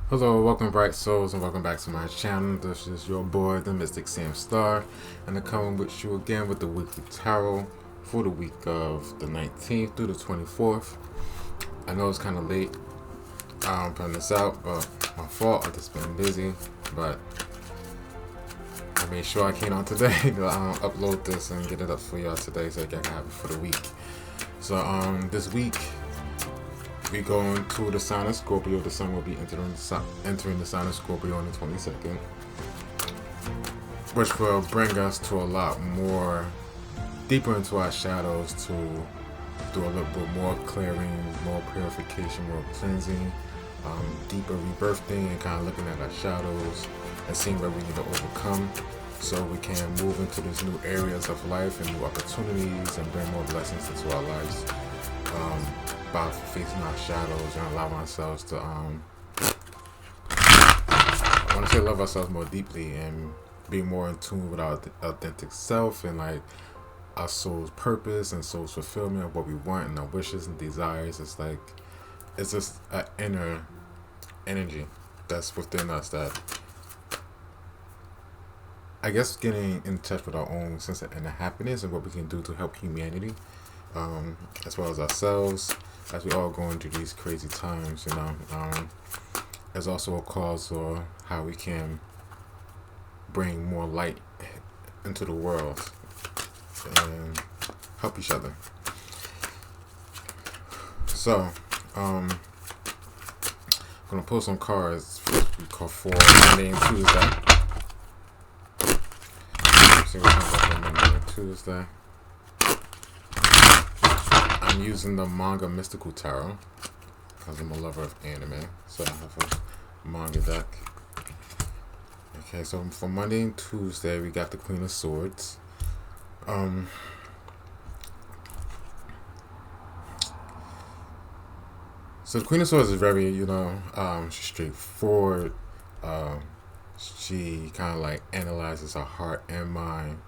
Hello, welcome bright souls and welcome back to my channel. This is your boy, the Mystic Sam Star, and I'm coming with you again with the weekly tarot for the week of the 19th through the 24th. I know it's kind of late putting this out, but my fault, I've just been busy, but I made sure I came on today to upload this and get it up for y'all today so I can have it for the week. So this week, we go into the sign of Scorpio. The sun will be entering the sign of Scorpio on the 22nd, which will bring us to a lot more deeper into our shadows to do a little bit more clearing, more purification, more cleansing, deeper rebirthing, and kind of looking at our shadows and seeing where we need to overcome so we can move into these new areas of life and new opportunities and bring more blessings into our lives. By facing our shadows and allowing ourselves to I want to say love ourselves more deeply and be more in tune with our authentic self and like our soul's purpose and soul's fulfillment of what we want and our wishes and desires. It's just an inner energy that's within us that I guess getting in touch with our own sense of inner happiness and what we can do to help humanity, as well as ourselves, as we all going through these crazy times, as also a cause for how we can bring more light into the world and help each other. So, I'm gonna pull some cards for Monday and Tuesday. See what comes up on Monday and Tuesday. I'm using the manga mystical tarot because I'm a lover of anime, so I have a manga deck. Okay, so for Monday and Tuesday we got the Queen of Swords. So the Queen of Swords is very, she's straightforward. She kind of like analyzes her heart and mind,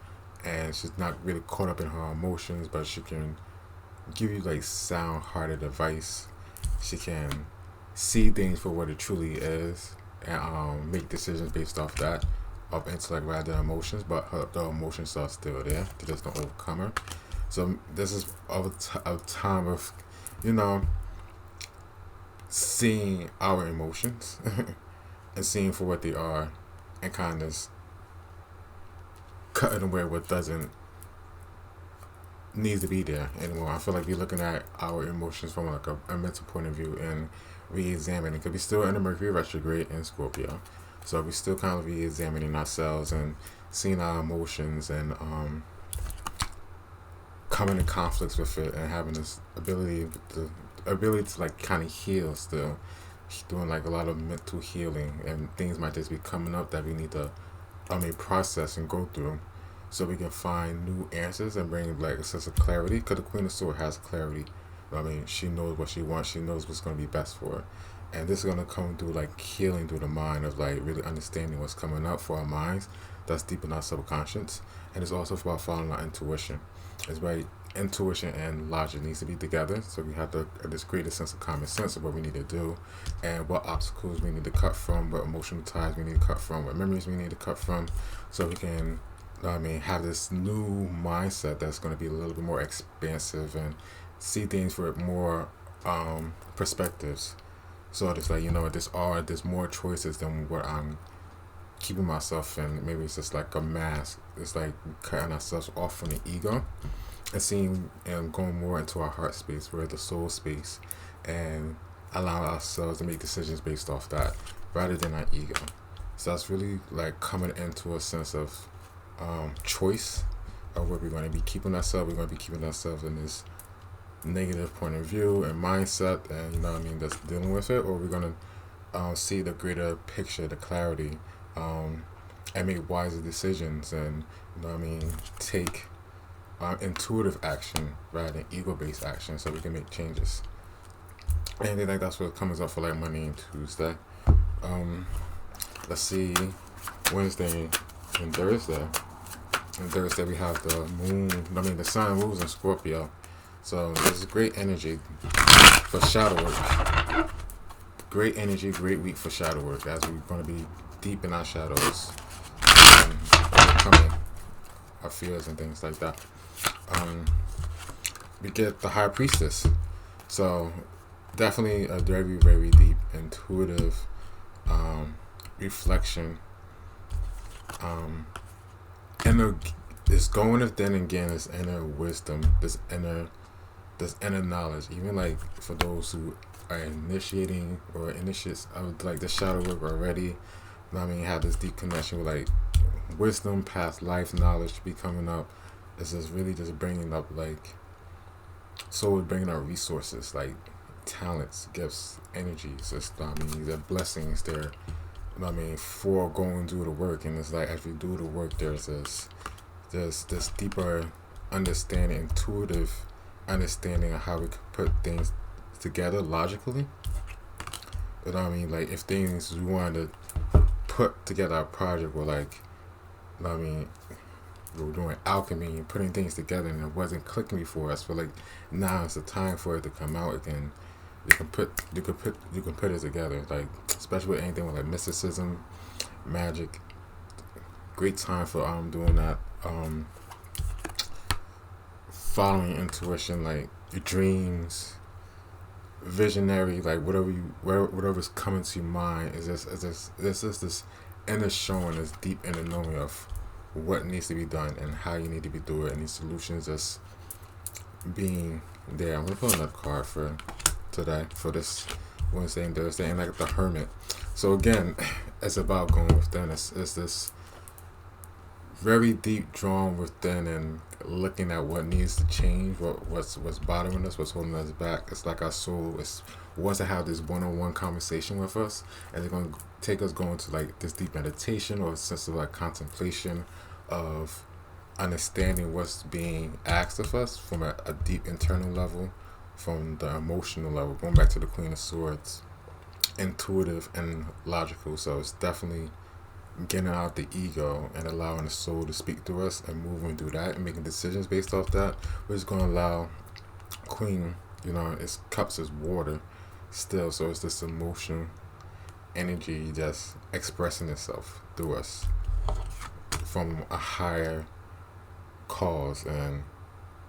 and she's not really caught up in her emotions, but she can give you like sound-hearted advice. She can see things for what it truly is and make decisions based off that, of intellect rather than emotions, but the emotions are still there. They just don't overcome her. So this is a time of, seeing our emotions and seeing for what they are and kind of cutting away what doesn't needs to be there anymore. I feel like we're looking at our emotions from like a mental point of view and re-examining, because we're still in the Mercury retrograde in Scorpio, so we're still kind of re-examining ourselves and seeing our emotions and coming in conflicts with it and having this ability to like kind of heal still, doing like a lot of mental healing, and things might just be coming up that we need to process and go through so we can find new answers and bring like a sense of clarity, because the Queen of Swords has clarity. She knows what she wants, she knows what's going to be best for her, and this is going to come through like healing through the mind, of like really understanding what's coming up for our minds that's deep in our subconscious. And it's also about following our intuition. It's very intuition and logic needs to be together, so we have this greater sense of common sense of what we need to do and what obstacles we need to cut from, what emotional ties we need to cut from, what memories we need to cut from, so we can have this new mindset that's going to be a little bit more expansive and see things for more perspectives. So it's like, there's more choices than what I'm keeping myself in. Maybe it's just like a mask. It's like cutting ourselves off from the ego and seeing and going more into our heart space, where the soul space, and allowing ourselves to make decisions based off that rather than our ego. So that's really like coming into a sense of choice of where we're going to be keeping ourselves. We're going to be keeping ourselves in this negative point of view and mindset, and that's dealing with it, or we're going to see the greater picture, the clarity, and make wiser decisions, and take intuitive action rather than ego-based action, so we can make changes. And I think that's what comes up for like Monday and Tuesday. Let's see, Wednesday and Thursday. And Thursday we have the moon. The sun moves in Scorpio, so there's great energy for shadow work. great energy, great week for shadow work as we're going to be deep in our shadows, overcoming our fears and things like that. We get the High Priestess. So definitely a very, very deep, intuitive reflection. Inner is going within again. This inner wisdom, this inner knowledge. Even like for those who are initiating or initiates of like the shadow work already, I mean, have this deep connection with like wisdom, past life knowledge to be coming up. It's just really just bringing up like, so we're bringing out resources like talents, gifts, energies. It's, I mean, they're blessings. They're, I mean, for going to do the work. And it's like as we do the work, there's this deeper understanding, intuitive understanding of how we could put things together logically. You know what I mean? Like if things we wanted to put together a project were like, you know what I mean, we were doing alchemy and putting things together and it wasn't clicking before us. But like now it's the time for it to come out. You can put it together. Like especially with anything with like mysticism, magic. Great time for doing that. Following intuition, like your dreams, visionary, like whatever's coming to your mind is this inner showing, this deep inner knowing of what needs to be done and how you need to be doing it, and these solutions just being there. I'm gonna put another card for today for this Wednesday and Thursday, and like the Hermit. So again, it's about going within. It's this very deep drawn within and looking at what needs to change, what's bothering us, what's holding us back. It's like our soul wants to have this one-on-one conversation with us, and they're going to take us going to like this deep meditation or a sense of like contemplation of understanding what's being asked of us from a deep internal level, from the emotional level, going back to the Queen of Swords, intuitive and logical. So it's definitely getting out the ego and allowing the soul to speak through us and moving through that and making decisions based off that, which is going to allow Queen, you know, its cups is water still, so it's this emotional energy just expressing itself through us from a higher cause and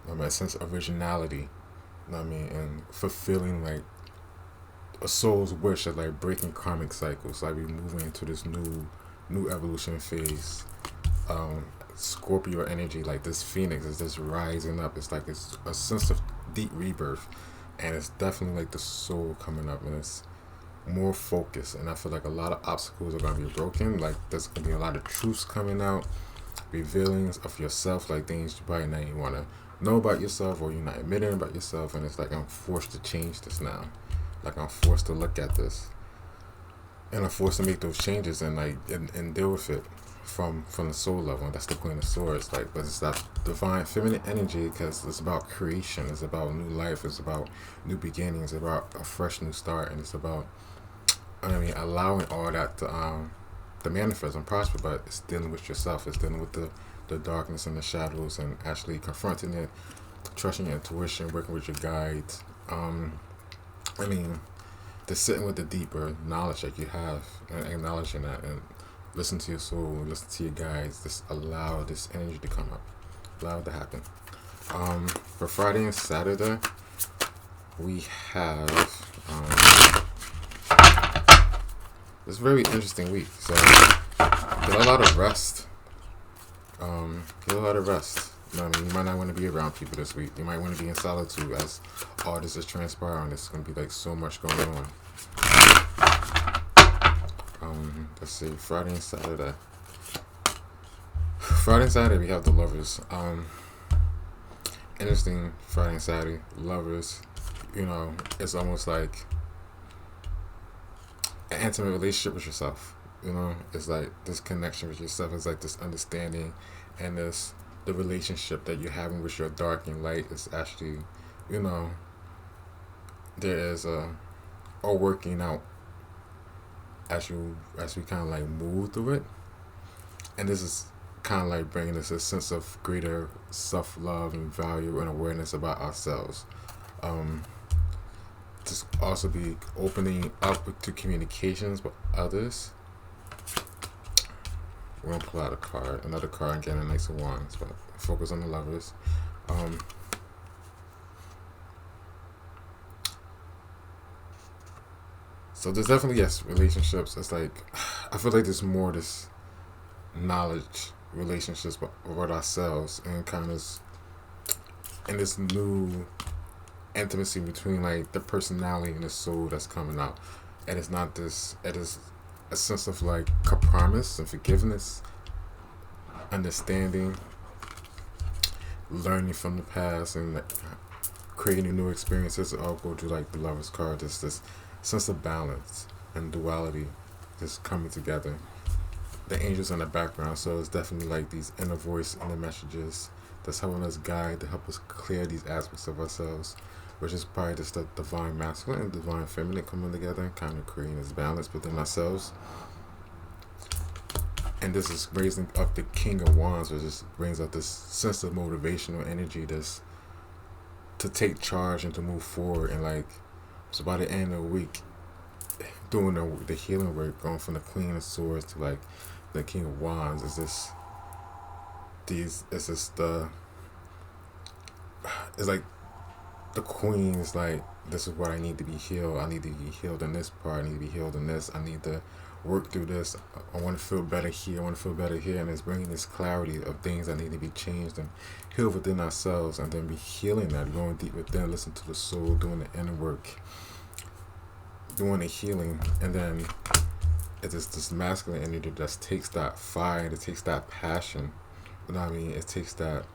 a sense of originality, you know what I mean, and fulfilling like a soul's wish of like breaking karmic cycles, like we moving into this new evolution phase. Scorpio energy, like this phoenix is just rising up. It's like it's a sense of deep rebirth, and it's definitely like the soul coming up, and it's more focused. And I feel like a lot of obstacles are going to be broken. Like there's going to be a lot of truths coming out, revealings of yourself, like things you probably not even want to know about yourself, or you're not admitting about yourself. And it's like I'm forced to change this now. Like I'm forced to look at this, and I'm forced to make those changes and like and deal with it from the soul level. And that's the Queen of Swords. Like, but it's that divine feminine energy, because it's about creation, it's about new life, it's about new beginnings, it's about a fresh new start, and it's about, I mean, allowing all that to manifest and prosper. But it's dealing with yourself. It's dealing with the darkness and the shadows, and actually confronting it, trusting your intuition, working with your guides. I mean, just sitting with the deeper knowledge that you have and acknowledging that, and listen to your soul, listen to your guides. Just allow this energy to come up, allow it to happen. For Friday and Saturday, we have this very interesting week. So get a lot of rest. Get a lot of rest. You know what I mean? You might not want to be around people this week. You might want to be in solitude as all this is transpiring. There's going to be like so much going on. Let's see, Friday and Saturday. Friday and Saturday we have the Lovers. Interesting. Friday and Saturday, Lovers. You know, it's almost like an intimate relationship with yourself. You know, it's like this connection with yourself. It's like this understanding, and this the relationship that you're having with your dark and light is actually, you know, there is a working out as we kind of like move through it. And this is kind of like bringing us a sense of greater self-love and value and awareness about ourselves. just also be opening up to communications with others. We're gonna pull out a card, another card, and get a Knight of Wands, but focus on the Lovers. So there's definitely, yes, relationships. It's like, I feel like there's more this knowledge relationships with ourselves, and kind of in this new intimacy between like the personality and the soul that's coming out. And it's not this, it is a sense of like compromise and forgiveness, understanding, learning from the past, and like, creating new experiences. All go to like the Lovers card. There's this sense of balance and duality just coming together. The angels in the background, so it's definitely like these inner voice, inner messages that's helping us guide, to help us clear these aspects of ourselves, which is probably just the divine masculine and divine feminine coming together and kind of creating this balance within ourselves. And this is raising up the King of Wands, which just brings up this sense of motivational energy, this to take charge and to move forward. And like, so by the end of the week, doing the healing work, going from the Queen of Swords to like the King of Wands, is this it's like the Queen is like, this is what I need to be healed. I need to be healed in this part. I need to be healed in this. I need to work through this. I want to feel better here. I want to feel better here. And it's bringing this clarity of things that need to be changed and healed within ourselves, and then be healing that, going deep within, listen to the soul, doing the inner work, doing the healing. And then it's just this masculine energy that takes that fire, it takes that passion. You know what I mean? It takes that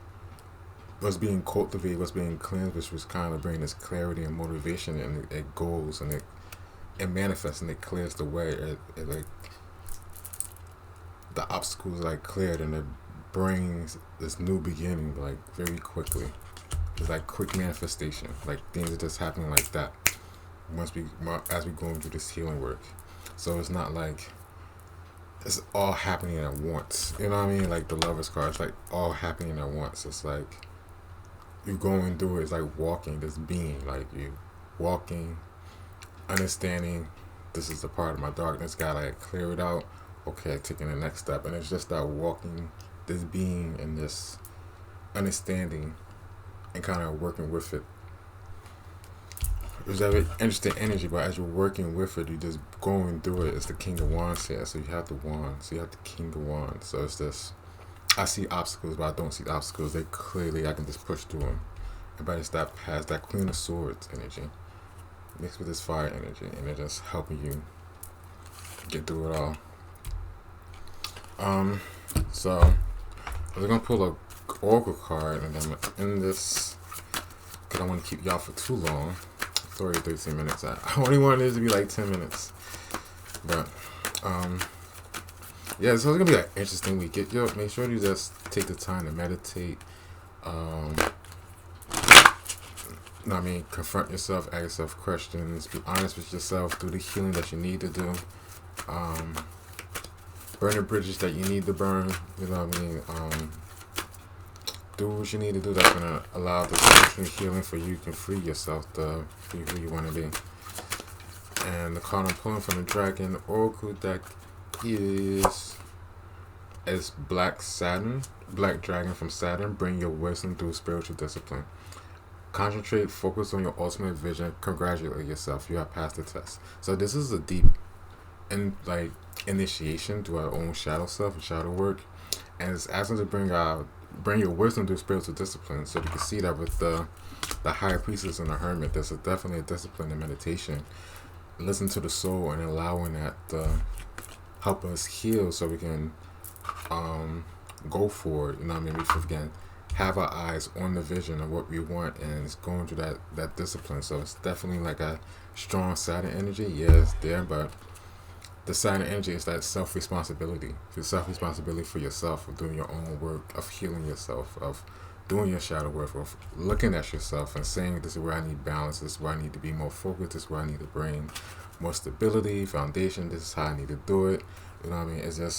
what's being cultivated, what's being cleansed, which was kind of bringing this clarity and motivation, and it goes and it manifests and it clears the way. It like the obstacles like cleared, and it brings this new beginning like very quickly. It's like quick manifestation, like things are just happening like that as we go through this healing work. So it's not like it's all happening at once. You know what I mean? Like the Lovers card, it's like all happening at once. It's like you're going through it. It's like walking, this being, like you walking, understanding this is the part of my darkness, gotta like clear it out. Okay, taking the next step. And it's just that walking, this being, and this understanding, and kind of working with it. It's a very interesting energy, but as you're working with it, you're just going through it. It's the King of Wands here, so you have the Wand, so you have the King of Wands. So it's this, I see obstacles, but I don't see the obstacles. They clearly, I can just push through them. But it's that past, that Queen of Swords energy, mixed with this fire energy, and it's just helping you get through it all. So I'm gonna pull a Oracle card, and then in this, because I don't want to keep y'all for too long. 13 minutes. I only wanted it to be like 10 minutes. But yeah, so it's gonna be an interesting week. Make sure you just take the time to meditate. Confront yourself, ask yourself questions, be honest with yourself, do the healing that you need to do. Burn the bridges that you need to burn. You know what I mean? Do what you need to do that's gonna allow the emotional healing for you can free yourself to be who you want to be. And the card I'm pulling from the Dragon Oracle deck is Black Dragon from Saturn. Bring your wisdom through spiritual discipline. Concentrate, focus on your ultimate vision. Congratulate yourself, you have passed the test. So this is a deep initiation to our own shadow self and shadow work, and it's asking to bring your wisdom through spiritual discipline. So you can see that with the High Priestess and the Hermit, there's definitely a discipline in meditation. Listen to the soul and allowing that to help us heal, so we can go forward. You know what I mean? We can have our eyes on the vision of what we want, and it's going through that discipline. So it's definitely like a strong Saturn energy. Yeah, it's there, but the Saturn energy is that self-responsibility. Self-responsibility for yourself, of doing your own work, of healing yourself, of doing your shadow work, of looking at yourself and saying, this is where I need balance, this is where I need to be more focused, this is where I need to bring more stability, foundation, this is how I need to do it. You know what I mean?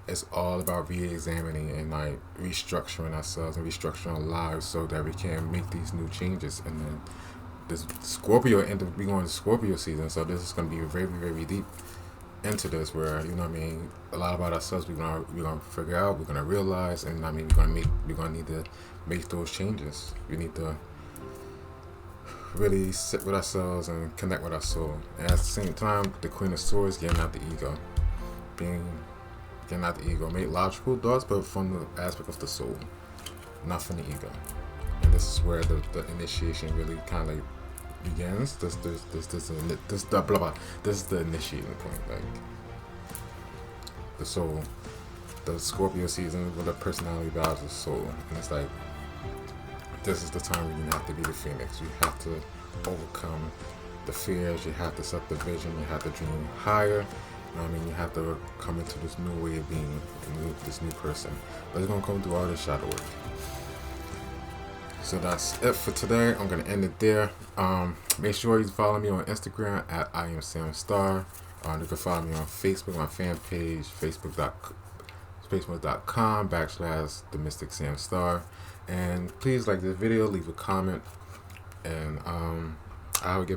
It's all about re-examining and like restructuring ourselves and restructuring our lives, so that we can make these new changes. And then this Scorpio we going to Scorpio season, so this is gonna be very, very deep into this, where you know what I mean, a lot about ourselves we're gonna figure out, we're gonna realize, and I mean we're gonna need to make those changes. We need to really sit with ourselves and connect with our soul. And at the same time, the Queen of Swords, getting out the ego, getting out the ego, make logical thoughts, but from the aspect of the soul, not from the ego. And this is where the initiation really kind of like begins. This blah blah. This is the initiating point, like the soul, the Scorpio season with the personality battles of soul, and it's like this is the time when you have to be the phoenix. You have to overcome the fears. You have to set the vision. You have to dream higher. You know what I mean? You have to come into this new way of being, this new person. But it's gonna come through all this shadow work. So that's it for today. I'm gonna end it there. Make sure you follow me on Instagram at I am Sam Star. You can follow me on Facebook, my fan page, facebook.com/The Mystic Sam Star. And please like this video, leave a comment, and I will get